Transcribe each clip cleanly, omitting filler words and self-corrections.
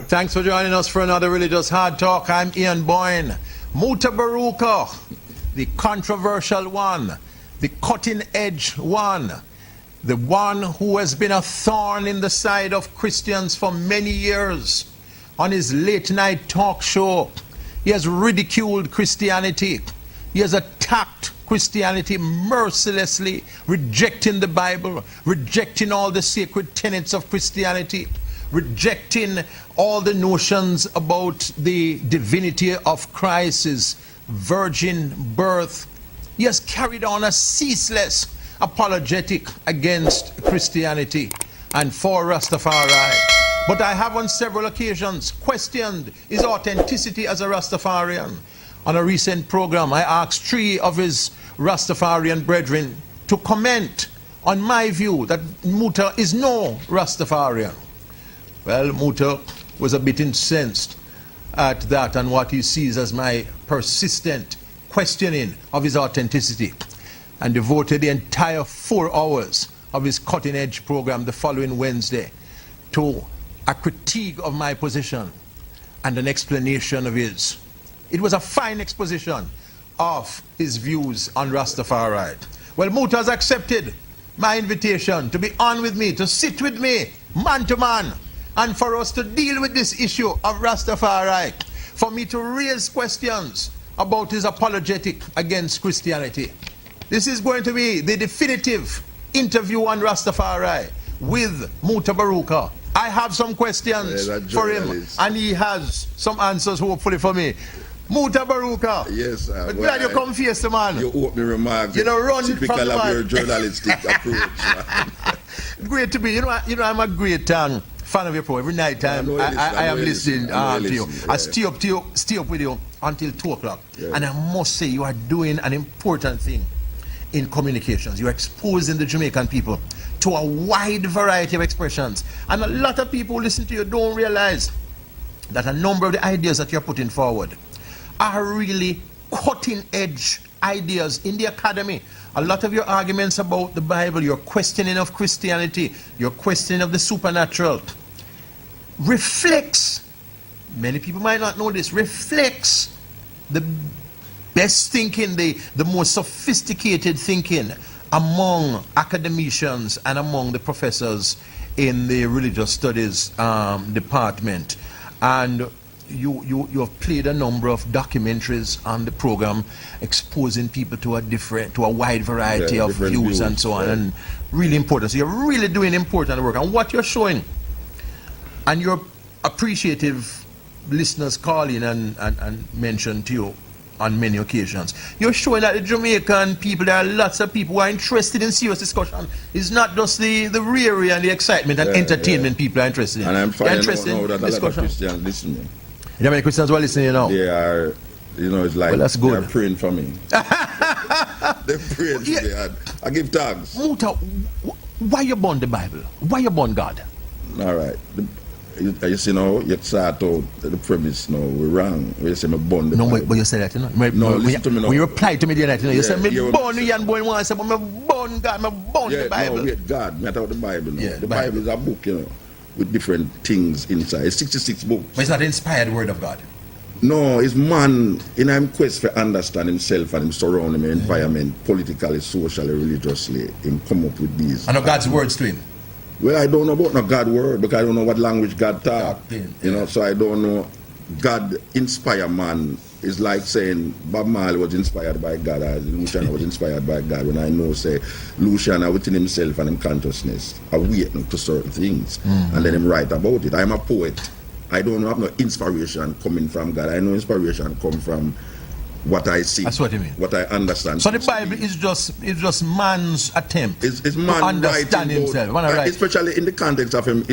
Thanks for joining us for another Religious Hard Talk. I'm Ian Boyne. Mutabaruka, the controversial one, the cutting-edge one, the one who has been a thorn in the side of Christians for many years. On his late-night talk show, he has ridiculed Christianity. He has attacked Christianity mercilessly, rejecting the Bible, rejecting all the sacred tenets of Christianity, rejecting all the notions about the divinity of Christ, his virgin birth. He has carried on a ceaseless apologetic against Christianity and for Rastafari. But I have on several occasions questioned his authenticity as a Rastafarian. On a recent program, I asked 3 of his Rastafarian brethren to comment on my view that Muta is no Rastafarian. Well, Muta was a bit incensed at that and what he sees as my persistent questioning of his authenticity, and devoted the entire 4 hours of his cutting-edge program the following Wednesday to a critique of my position and an explanation of his. It was a fine exposition of his views on Rastafari. Well, Muta has accepted my invitation to be on with me, to sit with me, man to man, and for us to deal with this issue of Rastafari, for me to raise questions about his apologetic against Christianity. This is going to be the definitive interview on Rastafari with Mutabaruka. I have some questions for him, and he has some answers, hopefully, for me. Mutabaruka. Yes, sir. But glad you come face the man. You open remarks. You know, run typical from the of man. your journalistic approach. Great to be. You know, I'm a great fan of your program. Every night I am listening to you. I stay up with you until 2 o'clock. Yeah. And I must say, you are doing an important thing in communications. You're exposing the Jamaican people to a wide variety of expressions. And a lot of people who listen to you don't realize that a number of the ideas that you're putting forward are really cutting-edge ideas in the academy. A lot of your arguments about the Bible, your questioning of Christianity, your questioning of the supernatural, reflects, many people might not know this, reflects the best thinking, the most sophisticated thinking among academicians and among the professors in the religious studies department. And you have played a number of documentaries on the program, exposing people to a wide variety of views and so on, and really important. So you're really doing important work. And what you're showing, and your appreciative listeners call in and mention to you on many occasions, you're showing that the Jamaican people, there are lots of people who are interested in serious discussion. It's not just the rearing and the excitement and entertainment people are interested in. And I'm finding out now that a lot of Christians listen to me. You know how many Christians who are listening now? They are, you know, it's like, well, that's good. They're praying for me. They're praying for me. I give thanks. Muta, why you born the Bible? Why you born God? All right. You see now, you start out the premise now, we're wrong. We say me born the Bible. No, but you said that, you know? No, listen to me now. When you replied to me the other night, you know, you said, me born you and born one, I said, but me born God, me born the Bible. No, wait, God, me talk the Bible now. Yeah, the Bible is a book, you know, with different things inside. It's 66 books. But it's not the inspired word of God. No, it's man in him quest for understand himself and him surrounding him environment, politically, socially, religiously, him come up with these. I know God's words to him. Well, I don't know about no God word because I don't know what language God talk. You know, so I don't know. God inspire man is like saying Bob Marley was inspired by God, or Luciana was inspired by God. When I know, say, Luciana within himself and him consciousness awaken to certain things, and then him write about it. I'm a poet. I don't have no inspiration coming from God. I know inspiration come from what I see. That's what you mean. What I understand. So the Bible is just man's attempt it's man to understand himself. Especially in the context of him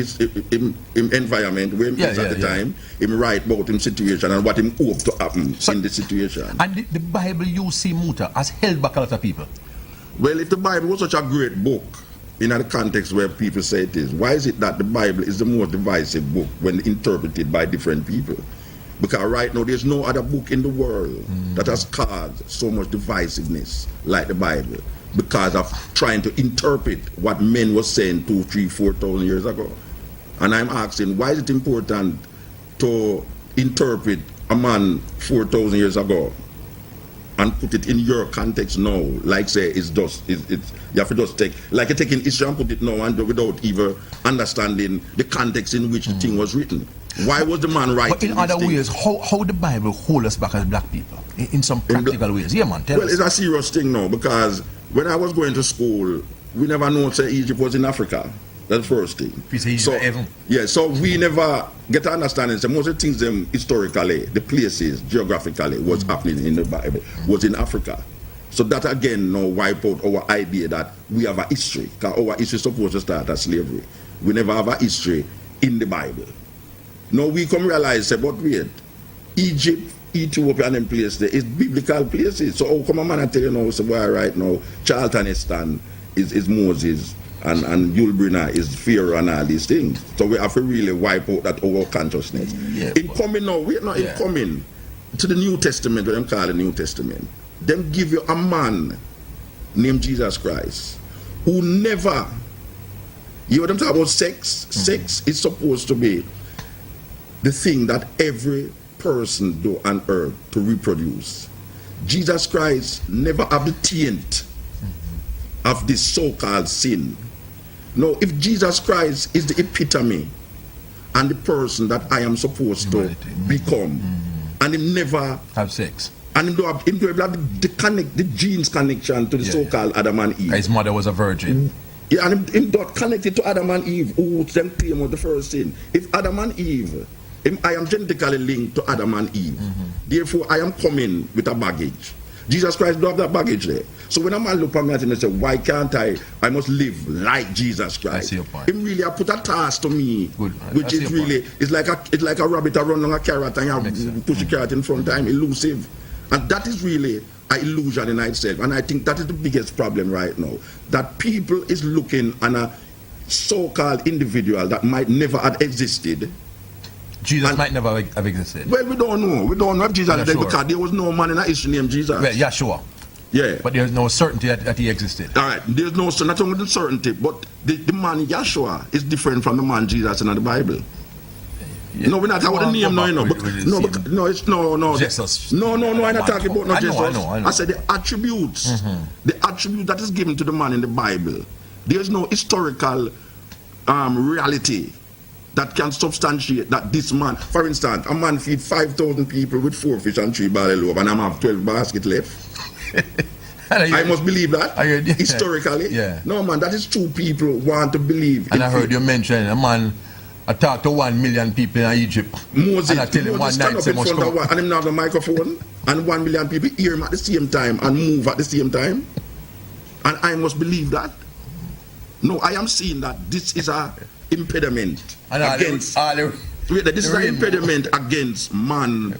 environment where he is at the time. Him write about him situation and what him hope to happen in the situation. And the Bible, you see, Muta, has held back a lot of people. Well, if the Bible was such a great book, in the context where people say it is, why is it that the Bible is the most divisive book when interpreted by different people? Because right now there's no other book in the world that has caused so much divisiveness like the Bible, because of trying to interpret what men were saying 2,000, 3,000, 4,000 years ago. And I'm asking, why is it important to interpret a man 4,000 years ago and put it in your context now, like say it's you have to just take, like you're taking history and put it now and without even understanding the context in which the thing was written. Why was the man writing? But in other ways, how the Bible hold us back as black people? In some practical ways. Yeah, man, tell us. It's a serious thing now, because when I was going to school, we never knew that Egypt was in Africa. That's the first thing. So we never get to understand. So most of the things them historically, the places geographically was happening in the Bible was in Africa. So that again now wipe out our idea that we have a history. Because our history is supposed to start as slavery. We never have a history in the Bible. Now we come realize, say, but wait, Egypt, Ethiopia and them places there is biblical places. So how come a man and tell you now, so why right now Charlton Eston is Moses and Yulbrina is Pharaoh and all these things. So we have to really wipe out that our consciousness. Yeah, in coming now, we're not in coming to the New Testament, what them call the New Testament. Them give you a man named Jesus Christ who never, you know what I'm talking about, sex? Sex is supposed to be the thing that every person do on earth to reproduce. Jesus Christ never have the taint of this so-called sin. Now, if Jesus Christ is the epitome and the person that I am supposed to become, and him never have sex, and him do have the genes connection to the so-called Adam and Eve. His mother was a virgin. Yeah, and him not connected to Adam and Eve, who them claim was the first sin. If Adam and Eve, I am genetically linked to Adam and Eve. Therefore, I am coming with a baggage. Jesus Christ don't have that baggage there. So when a man look at me and say, why can't I must live like Jesus Christ? I see your point. Him really I put a task to me, which is really, it's like a rabbit run on a carrot and you push the carrot in front of him, elusive. And that is really an illusion in itself. And I think that is the biggest problem right now. That people is looking on a so-called individual that might never have existed. Jesus might never have existed. Well, we don't know. We don't know if Jesus did, because there was no man in that history named Jesus. Well, yeah, sure. Yeah. But there's no certainty that he existed. All right. There's no, not only the certainty, but the man Yeshua is different from the man Jesus in the Bible. Yeah. No, we're not talking about the name, no. Jesus. No, I'm not talking about not Jesus. I know. I said the attributes. The attribute that is given to the man in the Bible. There's no historical reality that can substantiate that this man, for instance, a man feed 5,000 people with 4 fish and 3 barley loaf, and I have 12 baskets left. I must believe that historically. Yeah. No, man, that is true. People want to believe. And I heard you mention a man. I talked to 1 million people in Egypt. Moses, and I tell him one stand night up in front of and him have a microphone, and 1 million people hear him at the same time and move at the same time. And I must believe that. No, I am seeing that this is a impediment against. This is an impediment against man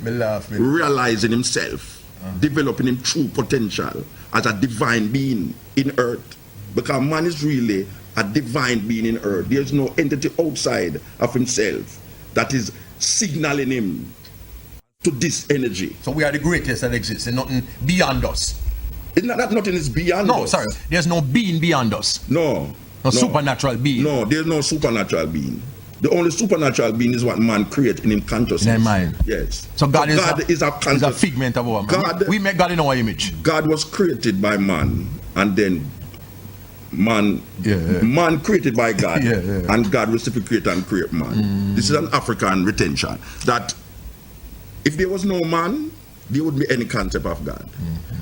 realizing himself, developing his true potential as a divine being in earth. Because man is really a divine being in earth. There's no entity outside of himself that is signaling him to this energy. So we are the greatest that exists, and nothing beyond us. It's not that nothing is beyond us. No, sorry. There's no being beyond us. No. Supernatural being. No, there's no supernatural being. The only supernatural being is what man creates in his consciousness. In mind. Yes. So God is a figment of our man. We make God in our image. God was created by man, and then man created by God, and God reciprocated and create man. This is an African retention. That if there was no man, there wouldn't be any concept of God.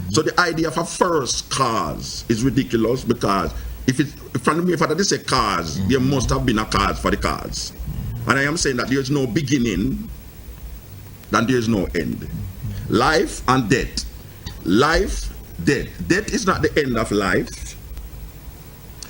So the idea of a first cause is ridiculous, because if from the fact that they say cause, there must have been a cause for the cause. And I am saying that there is no beginning, then there is no end. Life and death. Life, death. Death is not the end of life,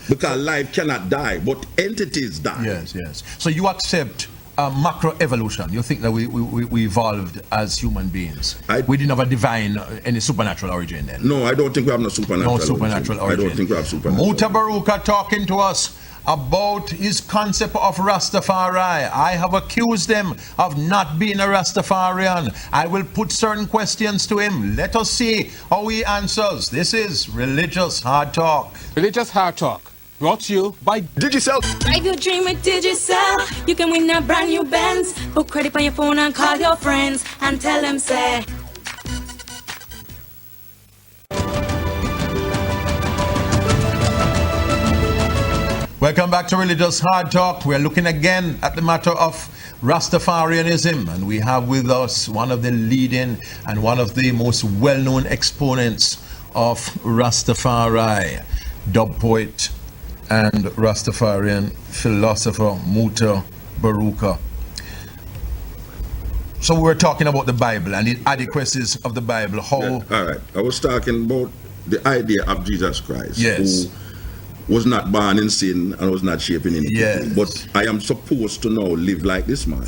because life cannot die, but entities die. Yes. So you accept macroevolution. You think that we evolved as human beings. We didn't have a divine, any supernatural origin then? No, I don't think we have no supernatural origin. I don't think we have supernatural. Mutabaruka talking to us about his concept of Rastafari. I have accused him of not being a Rastafarian. I will put certain questions to him. Let us see how he answers. This is Religious Hard Talk. Religious Hard Talk. Brought to you by Digicel. Drive your dream with Digicel. You can win a brand new Benz. Book credit on your phone and call your friends and tell them say. Welcome back to Religious Hard Talk. We're looking again at the matter of Rastafarianism, and we have with us one of the leading and one of the most well-known exponents of Rastafari, dub poet and Rastafarian philosopher Mutabaruka. So we're talking about the Bible and the adequacies of the Bible. How? Yeah, all right. I was talking about the idea of Jesus Christ, Yes. who was not born in sin and was not shaped in iniquity. Yes. But I am supposed to now live like this man.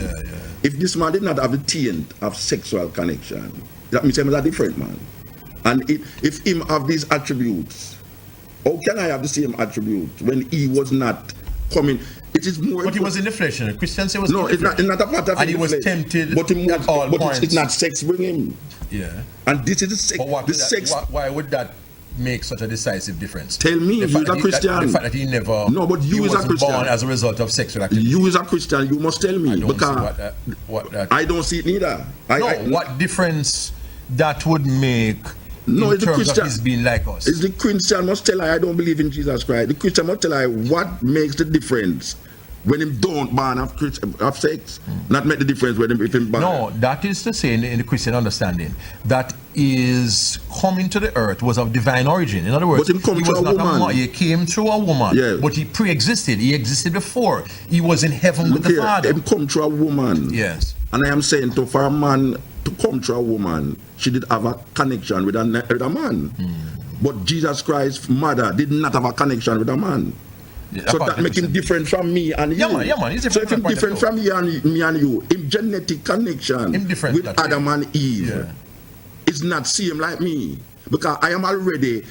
If this man did not have the taint of sexual connection, that means he was a different man. And if him have these attributes, how can I have the same attributes when he was not coming? It is more. But he was in the flesh. Christians say was no, in the it's not a part of and he the was flesh. tempted but he at all points. It's not sex bring him. Yeah. And this is the sex. But what The would that, sex. why would that make such a decisive difference? Tell me, the you're fact a that Christian. the fact that he never. No, but you he is a wasn't Christian. born as a result of sexual activity. You is a Christian. You must tell me I don't because see what that. I don't see it neither. What difference that would make No, in it's the terms Christian. of his being like us? It's the Christian must tell I don't believe in Jesus Christ. The Christian must tell what makes the difference when him don't born of sex. Not make the difference when him if him born. No, that is to say in the Christian understanding that is coming to the earth was of divine origin. In other words, But him come he through was a not woman. a man. He came through a woman. Yeah. But he pre-existed. He existed before. He was in heaven with the Look here, Father. him come through a woman. Yes. And I am saying for a man to come through a woman, she did have a connection with a man. But Jesus Christ's mother did not have a connection with a man. Yeah, So that make him different from me and you. Yeah, man. He's So different if him from different point of from me and you, him genetic connection Him different with that way. Adam and Eve Yeah. is not same like me. Because I am already,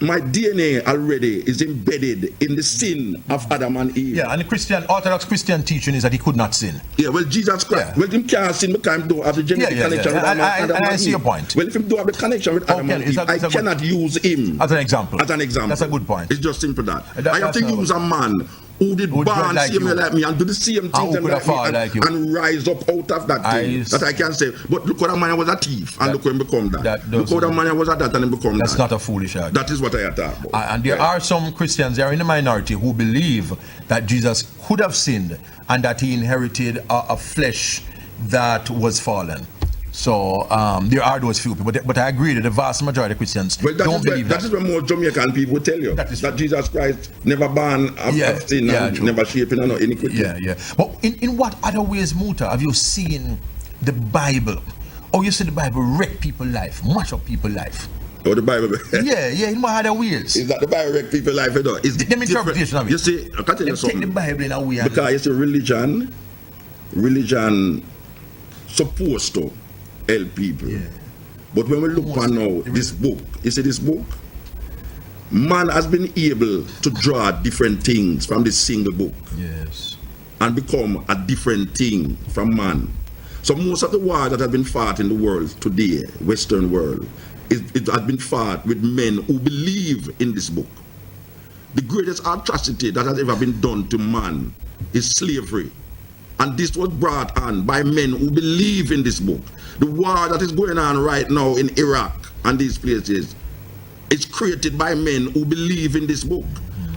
my DNA already is embedded in the sin of Adam and Eve. Yeah, and the Orthodox Christian teaching is that he could not sin. Yeah, well, Jesus Christ, Yeah. well, him can't sin because him don't have the genetic connection with Adam And I and see Eve. your point. Well, if him don't have the connection with Adam Okay, and it's Eve, a- I it's a good- cannot use him As an example. as an example. That's a good point. It's just simple that. That- I have that's to a- use a man who did Who born like same you. like me and do the same who things could like me afford and, like you. and rise up out of that thing that I can say. But look what a man was a thief and look when he become that. Look what a man was a that and he become That's that. not a foolish argument. That is what I attack. And there are some Christians, they are in the minority, who believe that Jesus could have sinned and that he inherited a flesh that was fallen. So there are those few people, but I agree that the vast majority of Christians don't believe that. That is what more Jamaican people will tell you. That Jesus Christ never born of sin and true. never shaping no iniquity. Yeah. But in what other ways, Muta, have you seen the Bible? Or you see the Bible wreck people's life, mash up people's life? Or the Bible. Yeah, in what other ways? Is that the Bible wreck people's life? You know? It's Them interpretation of it. You see, I can tell you Them take the something. Bible in a way. Because you see, religion supposed to help people. Yeah. But when we look on now, this book, you see this book? Man has been able to draw different things from this single book Yes. and become a different thing from man. So most of the war that has been fought in the world today, Western world, it has been fought with men who believe in this book. The greatest atrocity that has ever been done to man is slavery. And this was brought on by men who believe in this book. The war that is going on right now in Iraq and these places is created by men who believe in this book.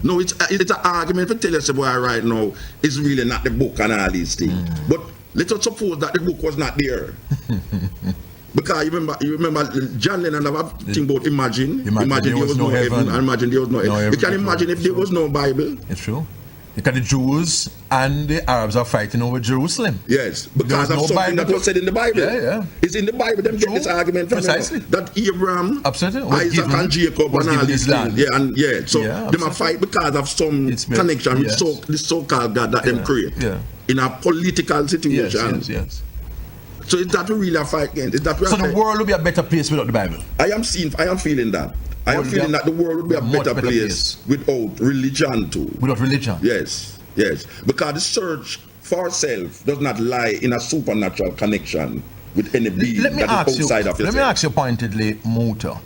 No, it's an argument for tell us why right now it's really not the book and all these things. But let us suppose that the book was not there. Because you remember John Lennon have a thing about imagine there was no heaven, and imagine there was no hell. You can imagine if there was no Bible. It's true. Because the Jews and the Arabs are fighting over Jerusalem. Yes, because of no something Bible. that was said in the Bible. Yeah. It's in the Bible. Them get this argument from Precisely. that Abraham, Absolutely. Was Isaac given- and Jacob was and all given these his things. land. So Yeah, them absolutely. a fight because of some It's been- connection with yes. this so-called God that them create in a political situation. Yes. So is that really a fight against? Is that So the world will be a better place without the Bible. I am feeling that. I am feeling that the world would be a much better better place without religion too. Without religion. Yes. Because the search for self does not lie in a supernatural connection with any being that is outside of yourself. Let me ask you pointedly, Muta.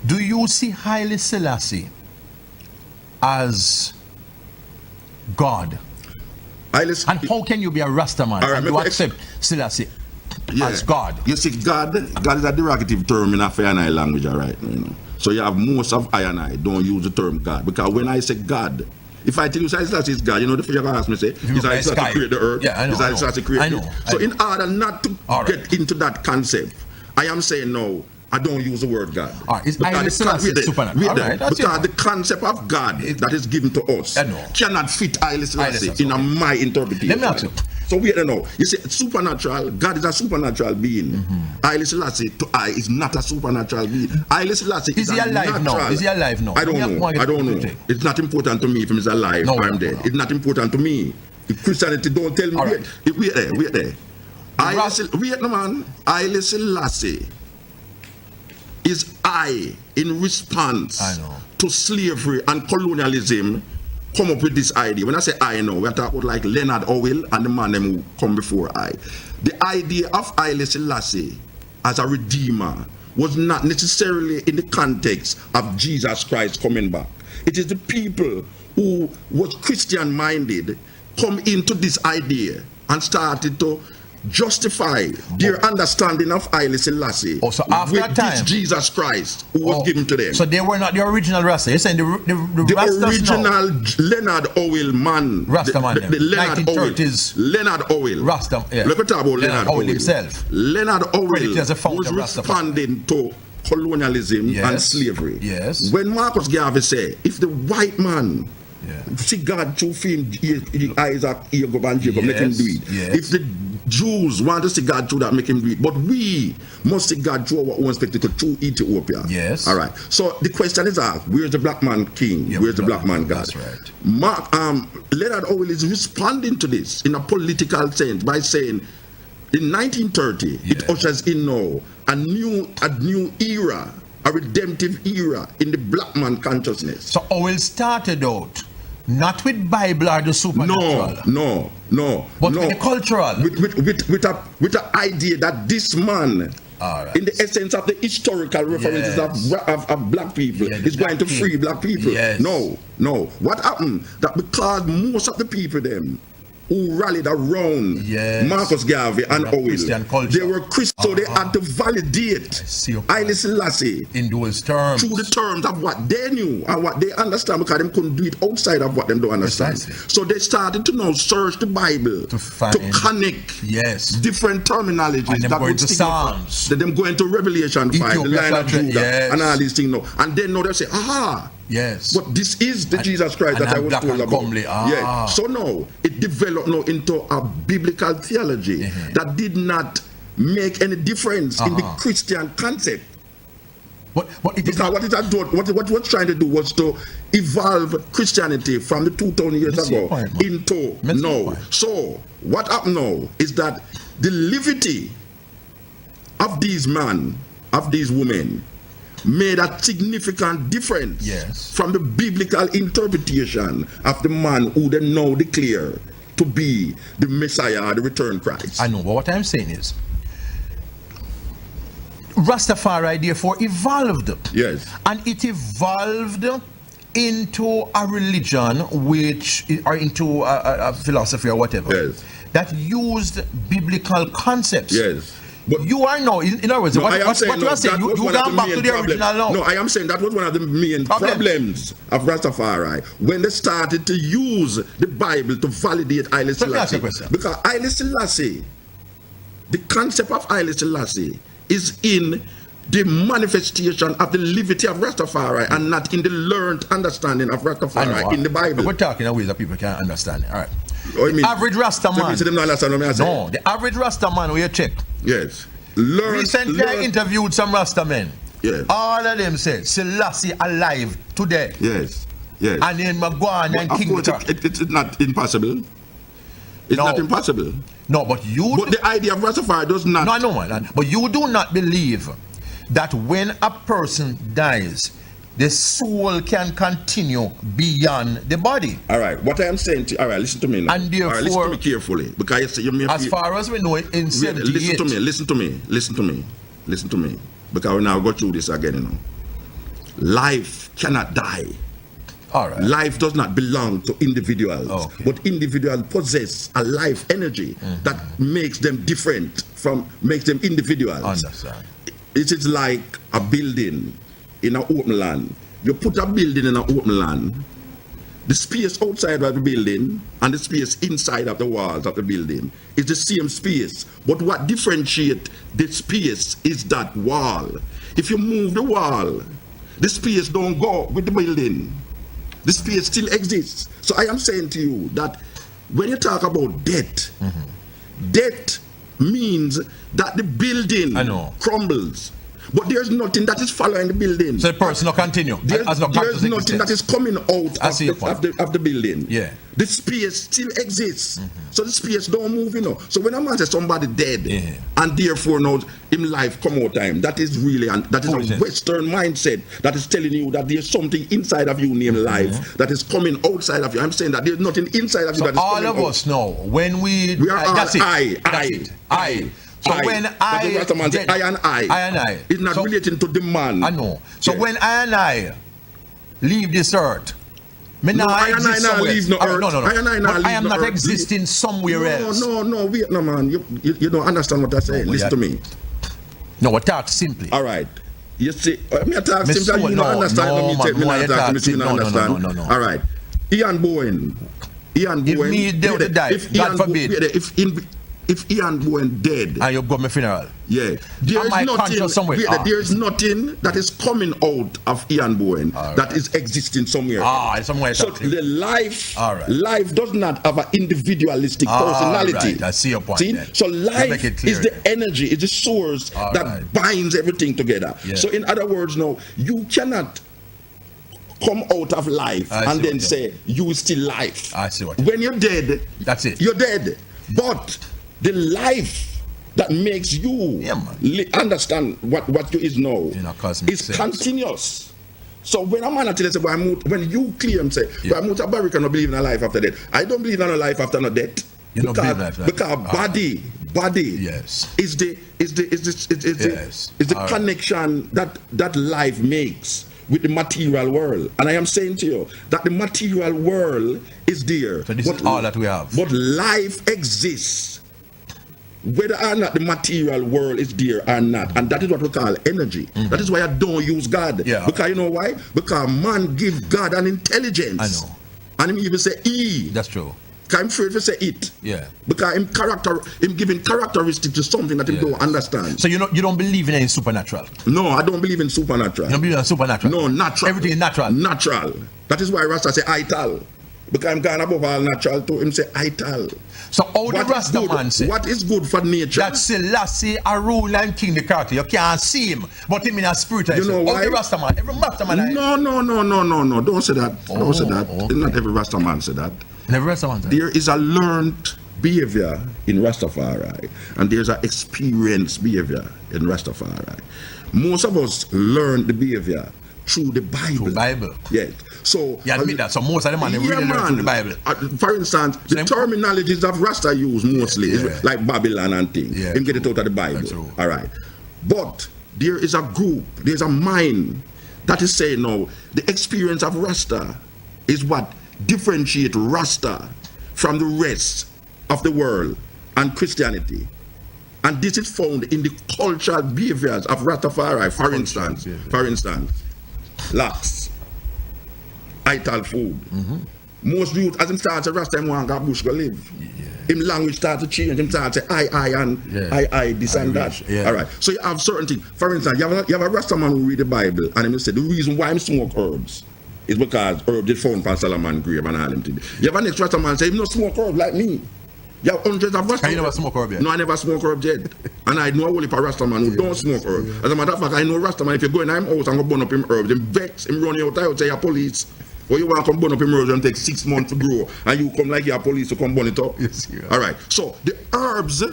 Do you see Haile Selassie as God? Haile, And how can you be a Rastaman All right, and me you quick- accept Selassie Yeah. as God? You see, God is a derogative term in a I and I language, all right? You know. So you have most of I and I don't use the term God. Because when I say God, if I tell you Haile Selassie is God, you know the first thing you're going to ask me, say, is Haile Selassie create the earth? Yeah, I know, Is Haile I know. Selassie create I know, this? I So know. in order not to All right. get into that concept, I am saying no, I don't use the word God. All right, is Because Haile the Selassie wait there, supernatural? wait All there. right, that's Because it. the concept of God that is given to us I know. cannot fit Haile Selassie Selassie, in my interpretation. Let me ask you. So we don't know. You see, supernatural, God is a supernatural being. Haile Selassie to I is not a supernatural being. Haile Selassie Is is he a alive now? natural. Is he alive now? I don't Me know. want to I get don't know. critic. It's not important to me if he's alive No, or I'm no, dead. no. It's not important to me. If Christianity don't tell me, All wait, right. wait there, wait there. Wait no man. Haile Selassie is I in response I know. to slavery and colonialism come up with this idea. When I say I know, we're talking about like Leonard Howell and the man them who come before I. The idea of Haile Selassie as a redeemer was not necessarily in the context of Jesus Christ coming back. It is the people who was Christian minded come into this idea and started to justify their understanding of Haile Selassie Oh, so after with that time- this Jesus Christ who was Oh, given to them. So they were not the original Rasta. You're saying the The Rastas original now, Leonard Howell man. Rasta man, The Leonard 1930s Howell. Leonard Howell. Rasta, yeah. Look at about Leonard Leonard Howell Howell himself. Leonard Credited Howell as a founder was of Rastafari. responding to colonialism and Yes, slavery. yes. When Marcus Garvey said, if the white man Yeah. see God through him, Isaac, Jacob, and Jacob, make him Yes, do it. yes. If the Jews want to see God through that, make him do it. But we must see God through our own spectacle, through Ethiopia. Yes. All right. So the question is asked, where's the black man king? Yeah, Where's the black man God? that's right. Leonard Howell is responding to this in a political sense by saying, in 1930, it Yeah. ushers in now a new era, a redemptive era in the black man consciousness. So Howell started out not with Bible or the supernatural. No. But no. with the cultural. With the idea that this man, All right. in the essence of the historical references Yes. of black people, Yeah, the is going to black free king. black people. Yes. No. What happened? That because most of the people them who rallied around Yes. Marcus Garvey and They were Howell, Christian culture. they were Christian, so they had to validate see your Haile point. Selassie In those terms. through the terms of what they knew and what they understand, because they couldn't do it outside of what them don't understand. Precisely. So they started to now search the Bible To find- connect Yes. different terminologies And them that go would into signify. Psalms. Then them go into Revelation 5, the Ethiopia line of chapter, Judah, yes. and all these things now. And then now they say, aha, Yes. but this is the And- Jesus Christ and that I I'm was black told and about. comely. Yeah. Ah. So now it developed now into a biblical theology that did not make any difference in the Christian concept. But it is Because not, what it had done, what it was trying to do was to evolve Christianity from the 2,000 years Let's see ago your point, man. into Let's see your now. point. So what happened now is that the livity of these men, of these women, made a significant difference Yes. from the biblical interpretation of the man who they now declare to be the Messiah or the returned Christ. I know, but what I'm saying is, Rastafari therefore evolved. Yes. And it evolved into a religion or into a philosophy or whatever Yes. that used biblical concepts. Yes. But You are now, in other words, No, what I am you saying are no, saying, that you was one of gone back to main the problems. original now. No, I am saying that was one of the main Problem. problems of Rastafari when they started to use the Bible to validate Haile Let me ask you Selassie. a question. Because Haile Selassie, the concept of Haile Selassie is in the manifestation of the livity of Rastafari and not in the learned understanding of I Rastafari know, in the Bible. We're talking in ways that people can't understand. All right. Oh, you mean- Average Rasta So man. you say them not understand what I say? No, the average Rasta man, where you check. Yes. Learn. Recently, I interviewed some Rasta men. Yes. All of them said Selassie alive today. Yes. Yes. And then Magwan and Of King. course, it's not impossible. It's No. not impossible. No, but you. But the idea of Rastafari does not. No, I know, man. But you do not believe that when a person dies, the soul can continue beyond the body. All right. What I am saying to all right, listen to me now. And all right, listen therefore- to me carefully because you may As feel- far as we know, in Wait, 78. listen to me. Because we now go through this again, you know. Life cannot die. All right. Life does not belong to individuals, Okay. but individuals possess a life energy that makes them different makes them individuals. Understand. It is like a building in an open land. You put a building in an open land, the space outside of the building and the space inside of the walls of the building is the same space. But what differentiates the space is that wall. If you move the wall, the space don't go with the building. The space still exists. So I am saying to you that when you talk about death, death means that the building crumbles. But there's nothing that is following the building. So the person will continue. There's nothing that is coming out of the building. Yeah. The space still exists. So the space don't move, So when a man says somebody dead, and therefore now him life come out time, that is really a Western mindset that is telling you that there's something inside of you named life that is coming outside of you. I'm saying that there's nothing inside of you that is coming out. All of us know when we are all I. So when I and I, it's not relating to the man. I know. So when I and I leave this earth, I am not existing somewhere else. No, wait, no, man. You don't understand what I say. Listen to me. No, I talk simply. All right. You see, me talk simply. You don't understand. No. All right. Ian Bowen. If me dead to die, God forbid. If Ian Bowen dead and you go to my funeral, there is nothing that is coming out of Ian Bowen that is existing somewhere. Somewhere. So the life does not have an individualistic personality. Right. I see your point. See? So life is the energy, is the source that binds everything together. Yeah. So in other words, now you cannot come out of life and then say you is still life. I see what. When you're dead, that's it. You're dead. But the life that makes you understand what you is now is continuous. So when a man tell you say, when you claim say, Mutabaruka no believe in a life after death, I don't believe in a life after no death. You don't believe in life because body is the connection that life makes with the material world. And I am saying to you that the material world is there. So this is all that we have. But life exists whether or not the material world is there or not. And that is what we call energy. That is why I don't use God. Yeah. Because you know why? Because man give God an intelligence. I know. And him even say he. That's true. I'm afraid to say it. Yeah. Because him giving characteristics to something that he don't understand. So you don't believe in any supernatural? No, I don't believe in supernatural. You don't believe in supernatural? No, natural. Everything is natural. Natural. That is why Rasta say ital. Because I'm gone above all natural to him say ital. So how the Rasta man say? What is good for nature? That Selassie a rule and king the character. You can't see him, but him in a spirit. You know why? How the Rasta man? Every Rasta man. No. Don't say that. Don't say that. Okay. Not every Rasta man say that. Every Rasta man say that. There is a learned behavior in Rastafari, and there's an experienced behavior in Rastafari. Most of us learn the behavior through the Bible. Through Bible. Yes. So you admit that. So most of them really learn through the Bible. For instance, the terminologies of Rasta use mostly is like Babylon and things. Yeah, get it out of the Bible. All right. But there is a group, there's a mind that is saying no, the experience of Rasta is what differentiates Rasta from the rest of the world and Christianity. And this is found in the cultural behaviors of Rastafari. For instance, lax, ital food. Most youth, as him start to Rasta, him want to go bush go live. Him language start to change. Him start to say I and I this and that. All right. So you have certain things. For instance, you have a Rasta man who read the Bible and him say the reason why him smoke herbs is because herbs did found from Solomon grave and all him thing. You have a next Rasta man say him no smoke herbs like me. You have hundreds of Rasta. You never smoke herb yet? No, I never smoke herb yet. And I know a whole heap of Rasta man who don't smoke herb. As a matter of fact, I know Rasta man, if you go in him house and go burn up him herbs, him vex, him run you out, I would say you're police. Or you want to come burn up him herbs and take 6 months to grow, and you come like you're police to come burn it up. Yes, all right. So the herbs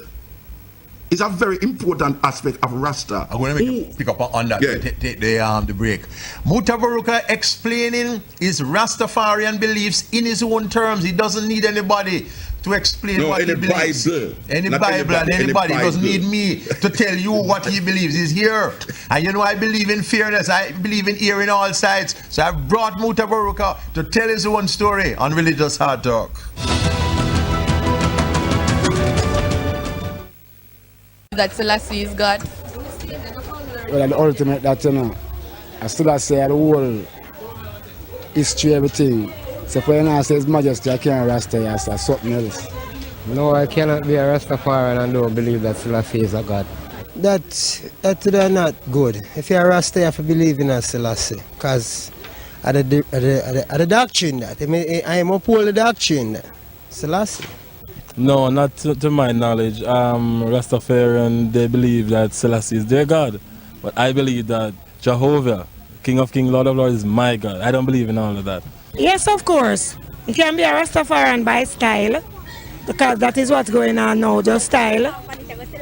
is a very important aspect of Rasta. I'm going to pick up on that. Yeah. Take the break. Mutabaruka explaining his Rastafarian beliefs in his own terms. He doesn't need anybody to explain what he believes. Any Bible and anybody. He doesn't need me to tell you what he believes. He's here. And you know I believe in fairness. I believe in hearing all sides. So I've brought Mutabaruka to tell his own story on Religious Hard Talk. That Selassie is God. Well, the ultimate that, you know, I still say the whole history, everything. So when I say His Majesty, I can't Rasta, I say something else. No, I cannot be a Rastafarian and don't believe that Selassie is a God. That's not good. If you're a Rasta, you have to believe in a Selassie. Because of the doctrine that. I am uphold the doctrine that. Selassie. No, not to my knowledge. Rastafarian, they believe that Selassie is their God. But I believe that Jehovah, King of Kings, Lord of Lords, is my God. I don't believe in all of that. Yes, of course. You can be a Rastafarian by style, because that is what's going on now, just style.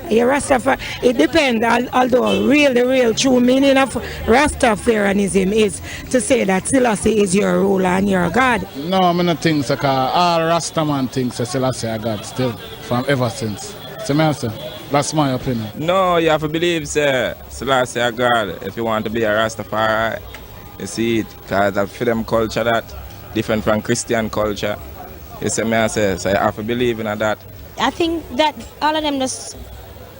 You're Rastafarian. It depends, although the real true meaning of Rastafarianism is to say that Selassie is your ruler and your God. No, I don't think so, because all Rastaman thinks that Selassie is God still, from ever since. So, that's my opinion. No, you have to believe, Selassie is God if you want to be a Rastafari. You see it, because for them culture that different from Christian culture. You see me, I say, so you have to believe in that. I think that all of them just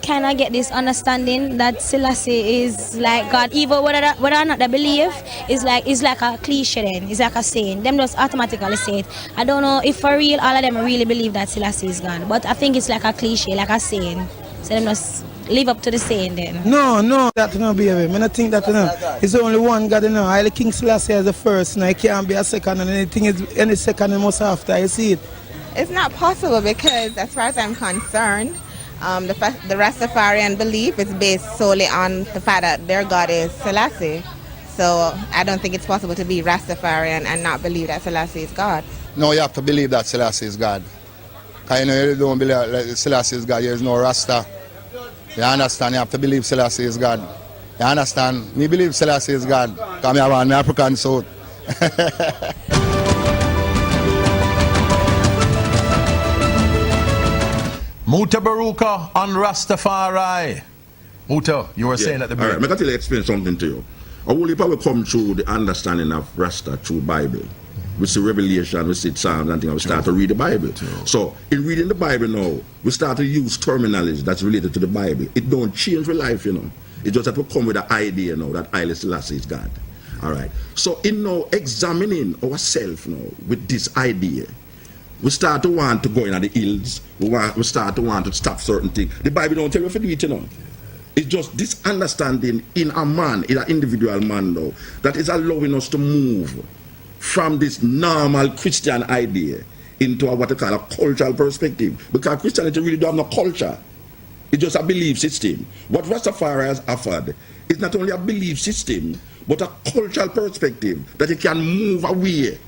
kind of get this understanding that Selassie is like God, even whether or not they believe, it's like a cliche then, it's like a saying. Them just automatically say it. I don't know if for real all of them really believe that Selassie is God, but I think it's like a cliche, like a saying. So them just live up to the saying then. No, that no be him. I don't think that it's only one God, Haile King Selassie is the first, it can't be a second, and any second it must after, you see it. It's not possible because, as far as I'm concerned, the Rastafarian belief is based solely on the fact that their God is Selassie. So I don't think it's possible to be Rastafarian and not believe that Selassie is God. No, you have to believe that Selassie is God. Because you know, you don't believe that Selassie is God, there is no Rasta. You understand? You have to believe Selassie is God. You understand? Me believe Selassie is God. Because I have an African soul. Mutabaruka on Rastafari. Muta, you were saying at the beginning. All right, I'm going to explain something to you. A whole heap will come through the understanding of Rasta through Bible. We see Revelation, we see Psalms and things, we start to read the Bible. So, in reading the Bible now, we start to use terminology that's related to the Bible. It don't change your life, you know. It just have to come with the idea, you know, that Haile Selassie is God. All right. So, in now examining ourselves now with this idea, we start to want to go in the hills. We start to want to stop certain things. The Bible don't tell you if you do it, you know. It's just this understanding in a man, in an individual man now, that is allowing us to move from this normal Christian idea into what they call a cultural perspective. Because Christianity really don't have no culture. It's just a belief system. What Rastafari has offered is not only a belief system, but a cultural perspective that it can move away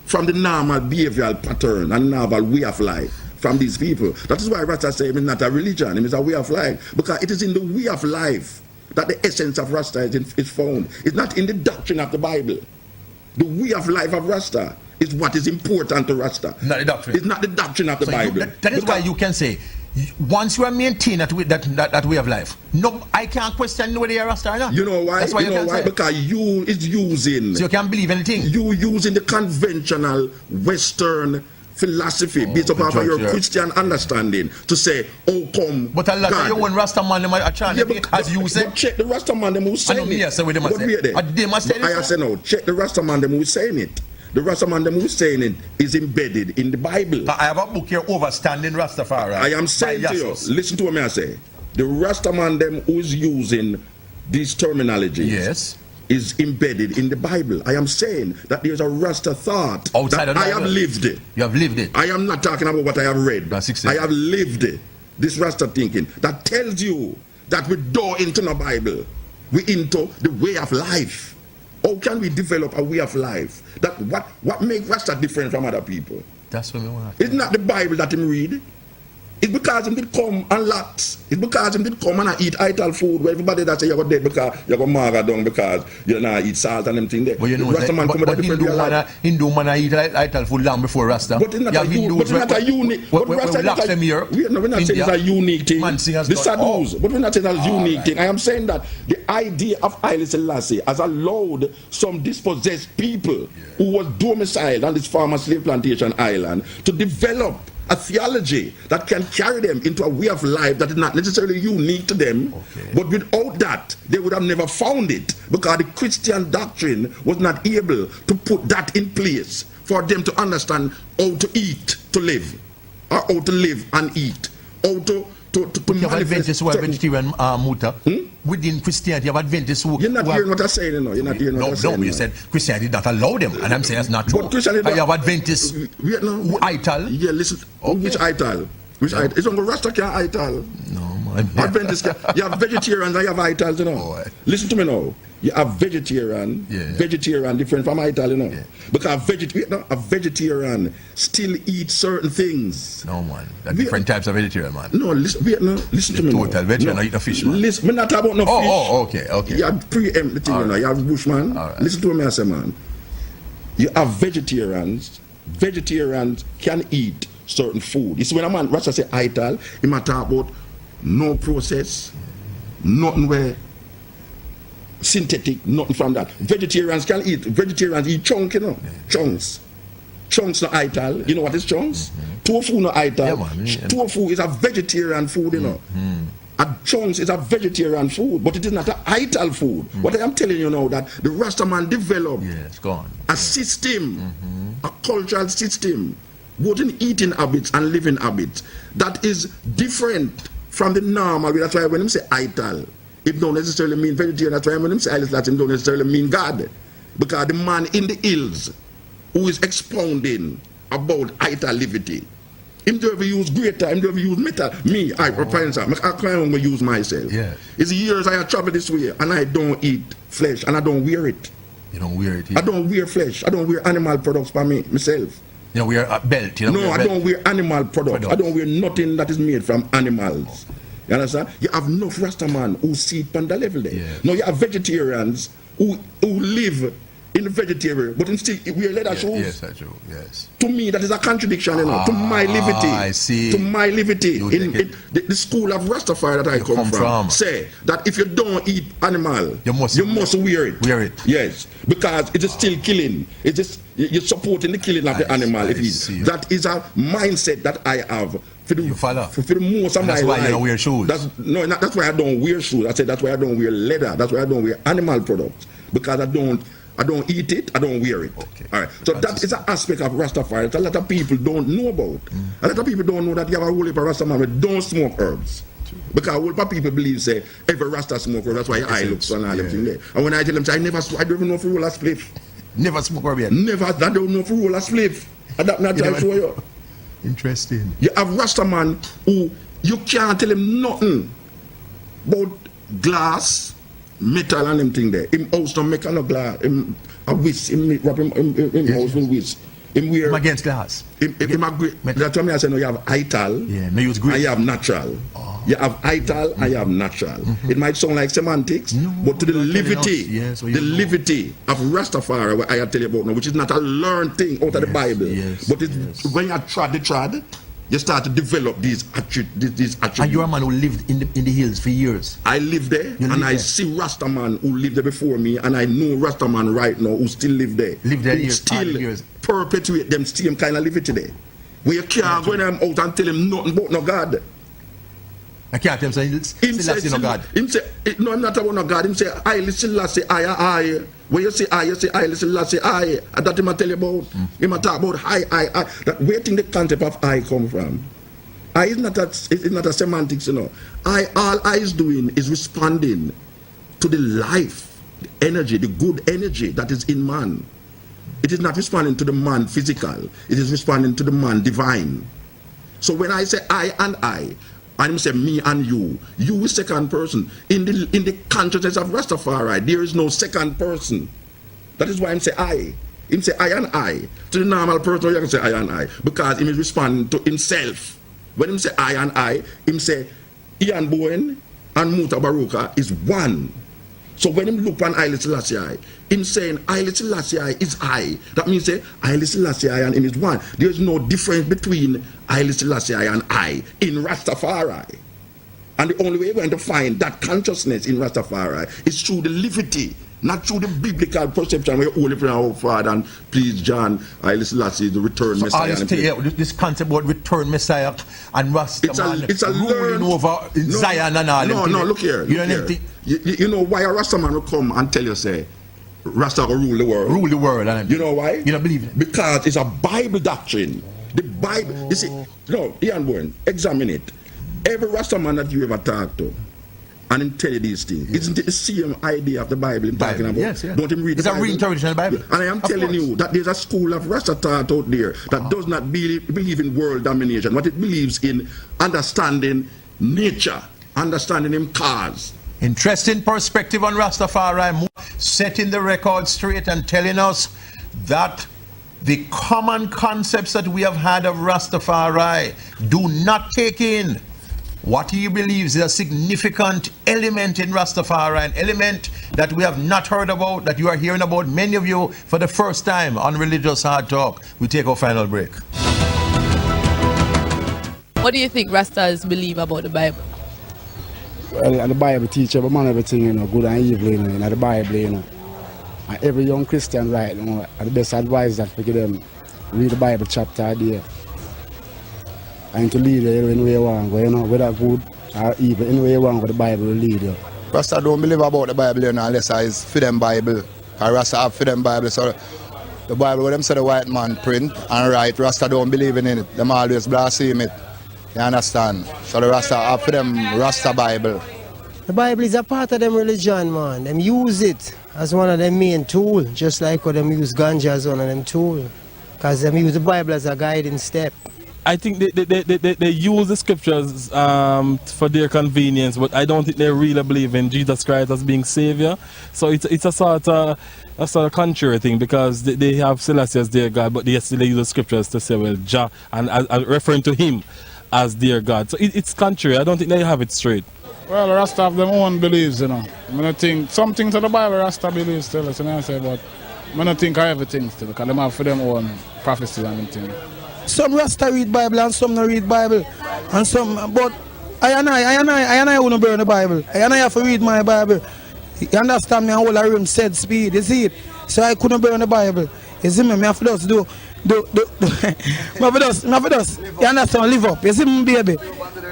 from the normal behavioral pattern and normal way of life from these people. That is why Rasta says it's not a religion, it is a way of life. Because it is in the way of life that the essence of Rasta is found. It's not in the doctrine of the Bible. The way of life of Rasta is what is important to Rasta. Not the doctrine. It's not the doctrine of the Bible. That is why you can say, once you are maintaining that way of life, no, I can't question whether you're Rasta or not. You know why? That's why you know why? Because you is using. So you can't believe anything. You using the conventional Western philosophy based upon your Christian understanding to say, oh come. But a lot of your own Rasta man them are trying as you say. Check the Rasta man them who's saying it. I say no, check the Rasta man them who's saying it. The Rasta man them who's saying it is embedded in the Bible. I have a book here, Overstanding Rastafari. I am saying to you, listen to what I say. The Rasta man them who is using these terminologies is embedded in the Bible. I am saying that there's a Rasta thought that I have lived it. You have lived it. I am not talking about what I have read. I have lived it. This Rasta thinking that tells you that we don't into the Bible. We into the way of life. How can we develop a way of life? That what makes Rasta different from other people? That's what we want. It's not the Bible that him read. It's because him did come and lax. It's because him did come and eat ital food where everybody that say you're dead because you're going maga down because you not eat salt and them thing there. But you know, but Hindu man eat ital food long before Rasta. But it's not a unique. But Rasta not a we're not saying it's a unique thing. The sadhus. But we're not saying it's a unique thing. I am saying that the idea of Haile Selassie has allowed some dispossessed people who was domiciled on this former slave plantation island to develop a theology that can carry them into a way of life that is not necessarily unique to them, but without that, they would have never found it because the Christian doctrine was not able to put that in place for them to understand how to eat to live, or how to live and eat, how to you have Adventists who are vegetarian, Muta. Within Christianity, you have Adventists who... You're not hearing what I'm saying, you know. You're not hearing what I'm saying. No, you said Christianity did not allow them, and I'm saying that's not true. But Christianity... You have Adventists who ital. Yeah, listen. Which ital? Which ital? It's only Rasta can ital. No, man. Adventists can... You have vegetarians and you have itals, you know. Listen to me now. You have vegetarian different from ital, you know. Because a vegetarian still eats certain things. No, man. There are different types of vegetarian, man. No, listen to me. Total vegetarian, eat no fish, man. Listen, we're not talking about no fish. Oh, okay. You have preempt the thing, you know. You have bushman. Right. Listen to me, I say, man. You have vegetarians. Vegetarians can eat certain food. You see, when a man Rasta say ital, he might talk about no process, nothing where synthetic, nothing from that. Vegetarians can eat. Vegetarians eat chunk, you know. Chunks. Chunks no ital. You know what is chunks? Tofu no ital. Tofu is a vegetarian food, you know. And chunks is a vegetarian food, but it is not an ital food. What I am telling you now that the Rastaman developed a system, a cultural system, both in eating habits and living habits, that is different from the normal. That's why when I say ital, it don't necessarily mean vegetarian. That's why when I say Haile Selassie, it don't necessarily mean God. Because the man in the hills who is expounding about ital livity, him do ever use greater, him do ever use metal. Me, I can't use myself. It's years I have traveled this way and I don't eat flesh and I don't wear it. You don't wear it? I don't wear flesh. I don't wear animal products for myself. You don't wear a belt? I don't wear animal products. I don't wear nothing that is made from animals. You understand? You have enough Rastaman who see it on the level there. Now you have vegetarians who live in the vegetarian, but instead wear leather shoes. Yes, that's true. Yes. To me, that is a contradiction, you know. To my livity. I see. To my livity. The school of Rastafari that I come from say that if you don't eat animal, you must wear it. Wear it. Yes, because it is still killing. It is you're supporting the killing of the animal. That is a mindset that I have. For the most of my life. That's why you don't wear shoes. That's why I don't wear shoes. I said that's why I don't wear leather. That's why I don't wear animal products, because I don't eat it, I don't wear it. All right. So that is an aspect of Rastafari that a lot of people don't know about. A lot of people don't know that you have a whole heap of Rastaman that don't smoke herbs. Because a whole heap of people believe, say, every Rasta smoke herbs, that's why your eye looks and all everything there. And when I tell them, say, I don't even know if you roll a spliff. Never smoke herb yet? Never, I don't know if you roll a spliff. And that's not trying to show you. Interesting. You have Rastaman who you can't tell him nothing about glass, metal and them thing there. Him house don't make no glass. Him a whisk. Him wrap him house with whisk. Him wear. I'm against glass. Him agree. That's why I say no. You have ital. Yeah. No use green. And you have natural. You have ital and you have natural. It might sound like semantics, but to the livity, the livity of Rastafari, what I tell you about now, which is not a learned thing out of the Bible, but when you trod the trod, you start to develop these attributes. And you're a man who lived in the hills for years. I live there, and I see Rastaman who lived there before me, and I know Rastaman right now who still live there. Live there who still perpetuate them same kind of livity there. When you can't go out and tell him nothing about no God. I can't tell him Selassie no God. Him say, no, I'm not about no God. Him say, Haile Selassie, I. When you say Haile Selassie, I. And that him I tell you about. Him I talk about I. That where think the concept of I come from? I is not a semantics, you know. All I is doing is responding to the life, the energy, the good energy that is in man. It is not responding to the man physical. It is responding to the man divine. So when I say I and I say me and you is second person. In the consciousness of Rastafari, there is no second person. That is why I say I. Him say I and I. To the normal person, you can say I and I. Because he is responding to himself. When him say I and I, him say Ian Bowen and Mutabaruka is one. So when him look on Haile Selassie, him saying Haile Selassie is I. That means say Haile Selassie and him is one. There is no difference between Haile Selassie and I in Rastafari. And the only way we're going to find that consciousness in Rastafari is through the livity, not through the biblical perception where only pray our Father and please John, Haile Selassie, the return Messiah. This concept about return Messiah and Rastaman it's a ruling over Zion and all. No, look here. You know why a Rastaman will come and tell you, say, Rasta will rule the world? Rule the world. You know why? You don't believe it? Because it's a Bible doctrine. The Bible, you see, no, Ian Bowen, examine it. Every Rastaman that you ever talk to, and him tell you these things, isn't it the same idea of the Bible him talking about? Yes. Don't him read the Bible? It's a reinterpretation of the Bible. And I am telling you that there's a school of Rasta thought out there that does not believe in world domination, but it believes in understanding nature, understanding him cause. Interesting perspective on Rastafari, setting the record straight and telling us that the common concepts that we have had of Rastafari do not take in what he believes is a significant element in Rastafari, an element that we have not heard about, that you are hearing about, many of you, for the first time on Religious Hard Talk. We take our final break. What do you think Rastas believe about the Bible? Well, the Bible teaches every man everything, you know, good and evil, you know, in the Bible, you know. And every young Christian, right, you know, the best advice that we give them, read the Bible chapter a day. And to lead you in the way you want, you know, whether good or evil, any way you want, the Bible will lead you. Rasta don't believe about the Bible, you know, unless it's for them Bible. Or Rasta have for them Bible, so the Bible where them say the white man print and write, Rasta don't believe in it. Them always blaspheme it. You understand? So the Rasta have for them Rasta Bible. The Bible is a part of them religion, man. Them use it as one of them main tool, just like how them use ganja as one of them tool. Because them use the Bible as a guiding step. I think they use the scriptures for their convenience, but I don't think they really believe in Jesus Christ as being Savior. So it's a sort of contrary thing, because they have Selassie as their God, but they still use the scriptures to say, well, Jah, and referring to him as their God. So it's contrary. I don't think they have it straight. Well, Rasta have their own beliefs, you know. I don't think some things in the Bible Rasta believes still, you know, but I don't think I everything still, because they have for them own prophecies and everything. Some Rasta read Bible and some don't read Bible, and some, but I wouldn't burn the Bible. I have to read my Bible. You understand me? And all I room said speed, you see it? So I couldn't burn the Bible. You see me? I have to just do. I have to just, you understand? Live up. You see me, baby?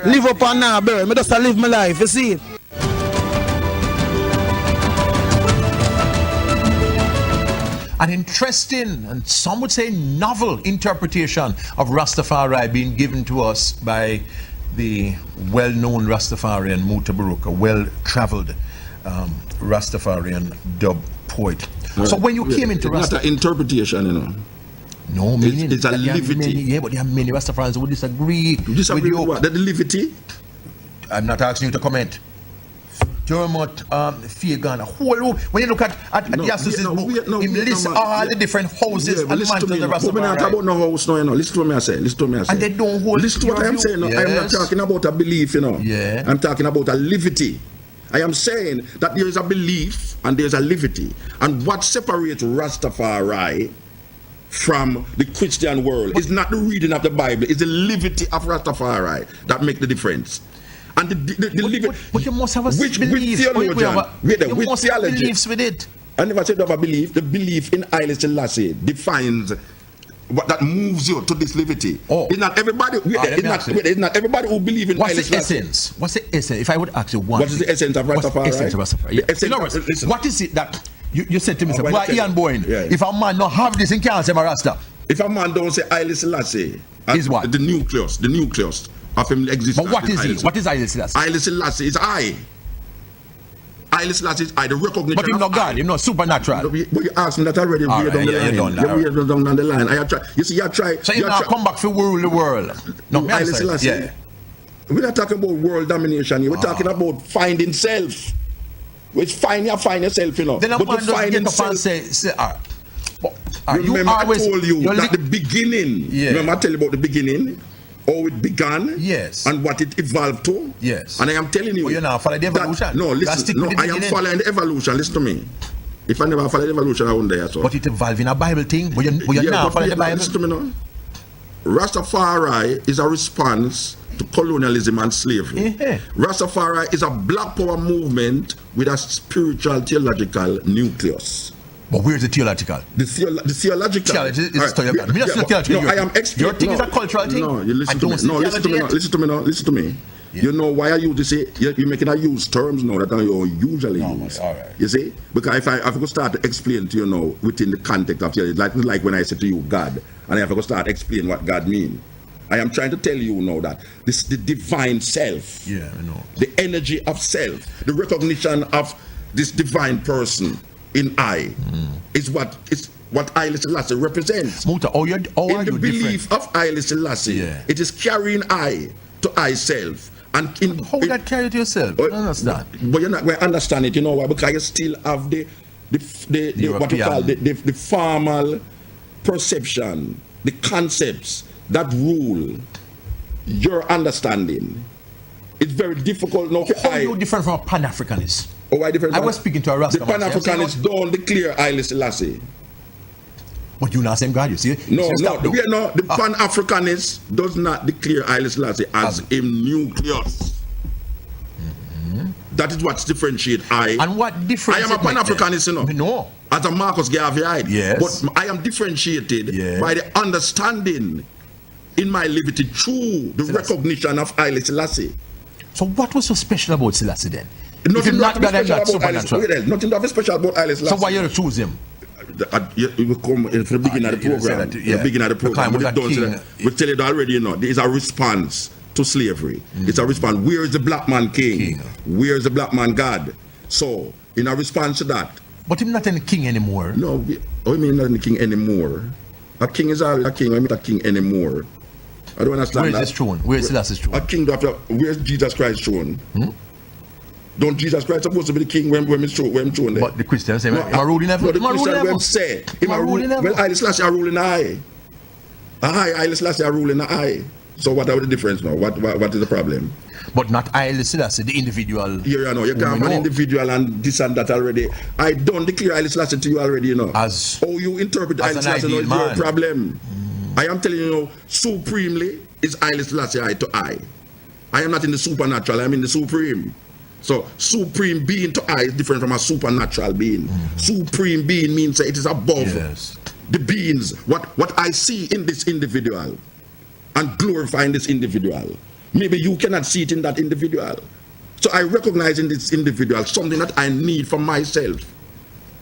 Live up and now burn. I just live my life. You see it? An interesting, and some would say novel, interpretation of Rastafari being given to us by the well-known Rastafarian Mutabaruka, well-traveled Rastafarian dub poet. Right. So when you came into Rastafari... It's not an interpretation, you know. No, meaning it's a livity. But there are many Rastafarians who would disagree. You disagree with what? The livity? I'm not asking you to comment. Dermot Fagan, when you look at the Associates book, he lists all the different houses and mansions of the Rastafari. But I'm not about no house, no, you know. Listen to me, I say. And they don't hold. Listen to what I'm saying. No. Yes. I'm not talking about a belief, you know. Yeah. I'm talking about a livity. I am saying that there is a belief and there is a livity. And what separates Rastafari from the Christian world is not the reading of the Bible, it's the livity of Rastafari that make the difference. And but you must have a which belief. Theologian? You must have beliefs with it. I never said of a belief. The belief in Haile Selassie defines what that moves you to this livity. Oh. It's not everybody. It's not everybody who believes in Haile Selassie. What's the essence? If I would ask you one. What is the essence of Rastafari? What's the essence of Rastafari? Yeah. What is it that you said to me? Well, Ian Bowen, if a man don't have this, he can't say Rasta. If a man don't say Haile Selassie, is what? The nucleus of him exists. But what is he? What is Haile Selassie? Haile Selassie is I. Haile Selassie is I, the recognition. But he's not God, he's not supernatural. But you asked me that already. Way down the line. You see, you try. So you now come back to rule the world. No, Haile Selassie. Yeah. We're not talking about world domination here. We're talking about finding self. Which find yourself, you know. Then but to find get up and say remember, I told you that the beginning. Yeah. Remember, I tell you about the beginning. how it began, yes, and what it evolved to, yes. And I am telling you, but you're not following the evolution. No, listen, no, I am following the evolution. Listen to me. If I never follow the evolution, I wouldn't there. So. But it evolved in a Bible thing. But you're not following the Bible. Listen to me now. Rastafari is a response to colonialism and slavery. Yeah. Rastafari is a black power movement with a spiritual theological nucleus. But where's the theological? The theological. Theology is a story about. No, I am your thing is a cultural thing. No, you listen to me. No, listen to me now. Listen to me now. Listen to me. Yeah. You know why I use this? You're making I use terms now that I usually use. All right. You see? Because if I could start to explain to you now within the context of theology, like when I say to you God, and if I could start explaining what God means. I am trying to tell you now that this the divine self. Yeah, I know. The energy of self, the recognition of this divine person in I is what Haile Selassie represents. Muta, in the belief of Haile Selassie, it is carrying I to I self. And how would that carry to yourself? I don't understand. But you're not going to understand it, you know why? Because you still have the what you call the formal perception, the concepts that rule your understanding. It's very difficult now. How are you different from a Pan-Africanist? Oh, why different? I was speaking to a Rastafari. The Pan-Africanists don't declare Haile Selassie. But you're not the same God, you see? The Pan-Africanist does not declare Haile Selassie as a nucleus. That is what differentiates I. And what difference? I am a Pan-Africanist, you know. No. As a Marcus Garveyite. Yes. But I am differentiated by the understanding in my Livity through the recognition of Haile Selassie. So what was so special about Selassie then? Nothing that Nothing that special about Haile Selassie. So why you choose him? You will come in the beginning of the program. The beginning of the program. We tell you already, you know, there is a response to slavery. It's a response. Where is the black man king? Where is the black man God? So, in a response to that. But he's not any king anymore. No, I mean not any king anymore. A king is always a king. I'm not a king anymore. I don't understand Where's his throne? Where's Selassie's throne? A king after. Where's Jesus Christ's throne? Don't Jesus Christ supposed to be the king when he's thrown there? But the Christians say, am I ruling heaven? No, the Christians say, well, Haile Selassie are ruling I. Haile Selassie are ruling I. So what are the difference now? What is the problem? But not Haile Selassie, the individual. Yeah, you know, you can't be an individual and this and that already. I don't declare Haile Selassie to you already, you know. As how you interpret Haile Selassie is your problem. I am telling you, supremely is Haile Selassie I to I. I am not in the supernatural, I am in the supreme. So supreme being to I is different from a supernatural being. Supreme being means that it is above the beings. What I see in this individual and glorifying this individual. Maybe you cannot see it in that individual. So I recognize in this individual something that I need for myself.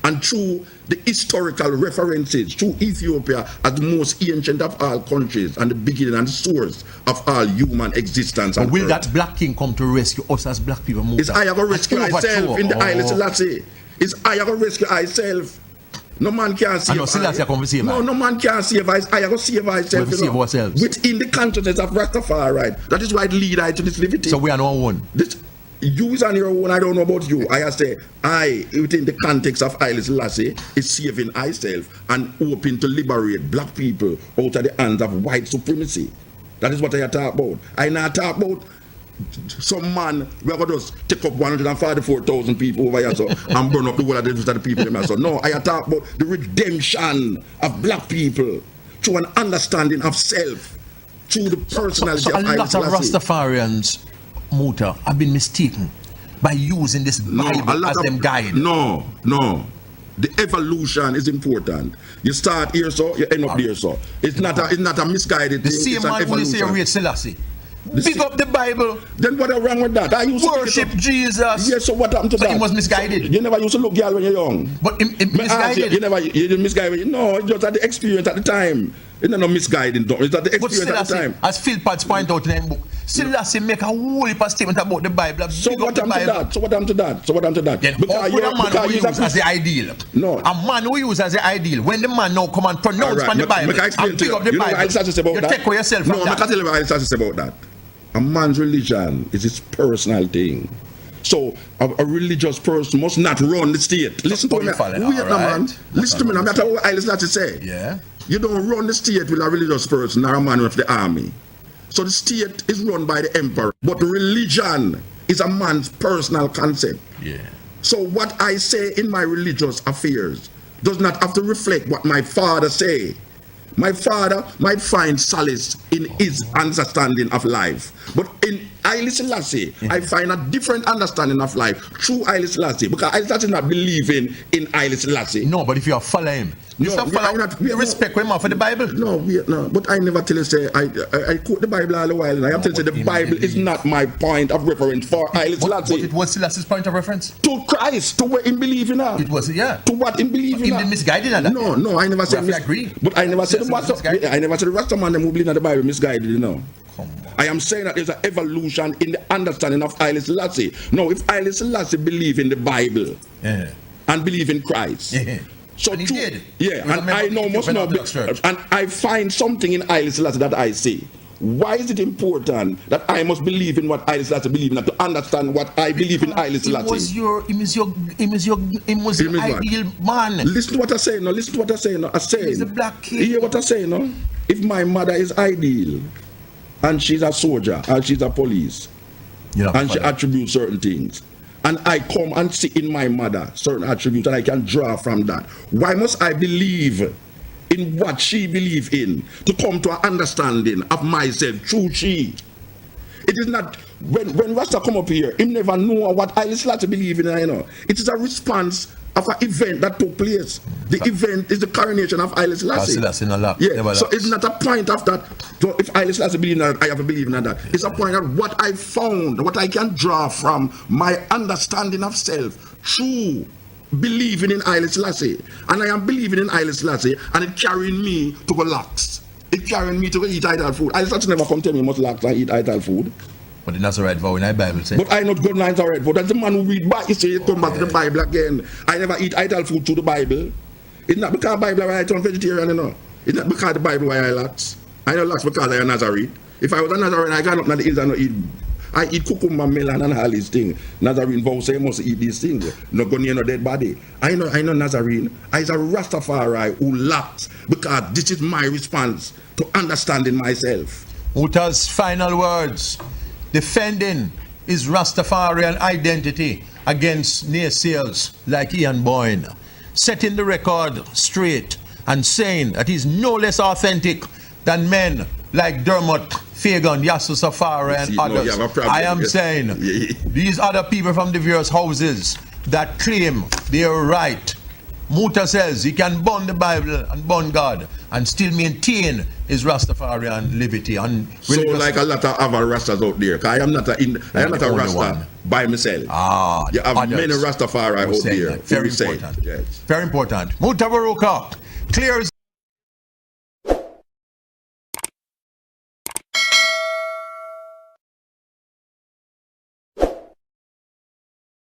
And through the historical references, through Ethiopia as the most ancient of all countries and the beginning and source of all human existence. But will that black king come to rescue us as black people? Is I have to rescue myself in the Haile Selassie. Is I have to rescue myself. No man can save us. No man can save us. I have to save myself. We save ourselves. Within the consciousness of Rastafari, right? That is why it leads I to this Livity. So we are no one. You is on your own, I don't know about you. I say, I, within the context of Haile Selassie, is saving myself and hoping to liberate black people out of the hands of white supremacy. That is what I talk about. I not talk about some man, we're going to just take up 144,000 people over here so, and burn up the whole of the people. So, no, I talk about the redemption of black people through an understanding of self, through the personality of Haile Selassie. A lot of Rastafarians, Muta, have been mistaken by using this Bible as them guide. No. The evolution is important. You start here, so you end up there, so it's not a misguided thing. The same man who say read Selassie. Big up the Bible. Then what is wrong with that? I used to worship Jesus. Yes, so what happened to that? He was misguided. You never used to look girl when you're young. But misguided. You didn't misguided. No, it's just at the experience at the time. It's not misguiding. It's at the experience at the time. As Phil Potts point out in the book, Selassie make a whole heap of statement about the Bible. So what happened to that? Then because you're a man who use as the ideal. No. A man who use as the ideal. When the man now come and pronounce from the Bible and pick up the Bible, you take away yourself from that. No, I can't tell you what Haile say about that. A man's religion is his personal thing. So a religious person must not run the state. Listen to me. Man. Listen to me. I'm not what Haile Selassie say. Yeah. You don't run the state with a religious person or a man with the army. So the state is run by the emperor, but religion is a man's personal concept. Yeah. So what I say in my religious affairs does not have to reflect what my father say. My father might find solace in his understanding of life. But in Haile Selassie, I find a different understanding of life through Haile Selassie. Because Haile Selassie not believing in Haile Selassie. No, but if you are following him, you respect him for the Bible. No, but I never tell you say I quote the Bible all the while, and I have to say the Bible is not my point of reference for Haile Selassie. But it was Selassie's point of reference to Christ, to what him believe in. It was, yeah. To what him believe in. Him misguided in that. No, I never said. I agree. But I never said the Rasta man them who believe in the Bible misguided. You know. I am saying that there's an evolution in the understanding of Haile Selassie. No, if Haile Selassie believe in the Bible and believe in Christ. So and he did. Yeah, and I know must know, and I find something in Haile Selassie that I see. Why is it important that I must believe in what Haile Selassie believe in, to understand what I believe in Haile Selassie? He was the ideal man. Listen to what I say now. Listen to what I say now. I say. He's a black kid. Hear what I say now. If my mother is ideal, and she's a soldier, and she's a police, and she attributes certain things, and I come and see in my mother certain attributes, and I can draw from that. Why must I believe in what she believes in to come to an understanding of myself through she? It is not when Rasta come up here, he never know what Haile Selassie believe in. You know, it is a response of an event that took place. The event is the coronation of Haile Selassie. So it's not a point of that. So if Haile Selassie believe in that, I have a belief in that. It's a point of what I found, what I can draw from my understanding of self through believing in Haile Selassie. And I am believing in Haile Selassie, and it carrying me to go lax. It carrying me to go eat idol food. Haile Selassie never come tell me must lax and eat idol food. But the Nazarite vow in the Bible says. But I not good Nazarite vow. That's the man who read Bible. He come back to the Bible again. I never eat idol food through the Bible. It's not because the Bible why I turn vegetarian, you know. It's not because the Bible why I lax. I don't lax because I am Nazarite. If I was a Nazarene, I got up in the hills and not eat. I eat cucumber, melon, and all these things. Nazarene vow say I must eat these things. Not go near no dead body. I know Nazarene. I is a Rastafari who lacks because this is my response to understanding myself. Muta's final words, defending his Rastafarian identity against naysayers like Ian Boyne, setting the record straight and saying that he's no less authentic than men like Dermot, Fagan, Yasu Safari and others. I am saying these other people from the various houses that claim they are right. Muta says he can burn the Bible and burn God and still maintain his Rastafarian livity. And so like a lot of other Rastas out there, because I am not a Rasta by myself. You have many Rastafari out there. Very important. Yes. Very important. Mutabaruka clears